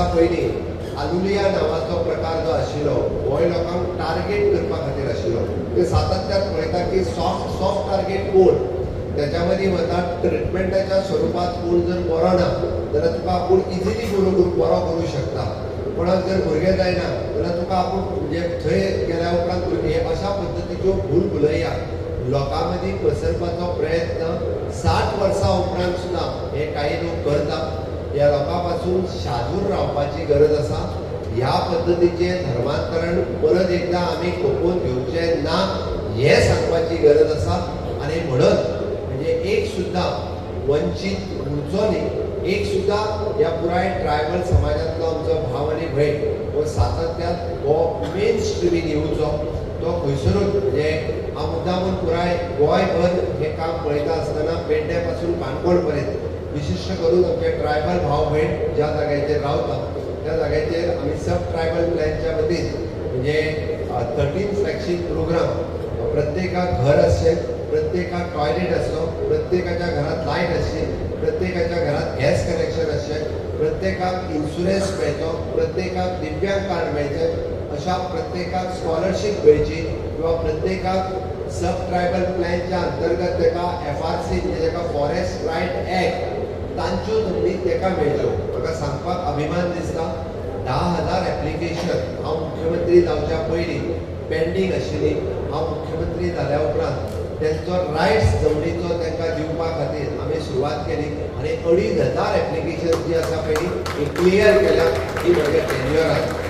वर्सां पयलीं आलुलिया नावाचो प्रकार जो आशिल्लो गोंय लोकांक टार्गेट करपा खातीर आशिल्लो. ते सातत्यान पळयता की सॉफ्ट टार्गेट कोण त्याच्यामध्ये वता ट्रिटमेंटाच्या स्वरूपात कोण जर बरो ना जाल्यार तुका आपूण इजिली बरो करू शकता. कोणाक जर भुरगें जायना जाल्यार तुका आपूण म्हणजे थंय गेल्या उपरांत भुरगे अशा पद्दतीच्यो भुलभुलैया लोकां मदीं पसरपाचो प्रयत्न 60 वर्सां उपरांत सुद्दां हे काही लोक करतात. ह्या लोकां पासून शादूर रावपाची गरज आसा. ह्या पद्दतीचे धर्मांतरण परत एकदा आमी खपोवन घेवचें ना हे सांगपाची गरज आसा. आनी म्हणून म्हणजे एक सुद्दां वंचीत उरचो न्ही, एक सुद्दां ह्या पुराय ट्रायबल समाजांतलो आमचो भाव आनी भयण हो सातत्यान हो मेन स्ट्रिमीन येवचो. तो खंयसरूच म्हणजे हांव मुद्दामून पुराय गोंयभर हे काम पळयता आसतना पेडणे पासून काणकोण पर्यंत विशिश्ट करून आमचे ट्रायबल भाव भयण ज्या जाग्याचेर रावता त्या जाग्याचेर आमी सब ट्रायबल प्लॅनच्या वतीन म्हणजे 13 फ्लॅगशीप प्रोग्राम, प्रत्येकाक घर आसचें, प्रत्येकाक टॉयलेट आसचो, प्रत्येकाच्या घरात लायट आसची, प्रत्येकाच्या घरात गॅस कनेक्शन आसचें, प्रत्येकाक इन्शुरन्स मेळचो, प्रत्येकाक दिव्यांग कार्ड मेळचें, अशा प्रत्येकाक स्कॉलरशीप मेळची किंवा प्रत्येकाक सब ट्रायबल प्लॅनच्या अंतर्गत तेका FRC म्हणजे तेका फॉरेस्ट रायट ॲक्ट तांच्यो जमनी तेका मेळच्यो. म्हाका सांगपाक अभिमान दिसता 10,000 एप्लिकेशन हांव मुख्यमंत्री जावच्या पयलीं पेंडींग आशिल्ली. हांव मुख्यमंत्री जाल्या उपरांत त्यांचो रायट्स जमनीचो तांकां दिवपा खातीर आमी सुरवात केली आनी 2,500 एप्लिकेशन जी आसा पळय ती क्लियर केल्या ही म्हज्या टेन्युअरांत.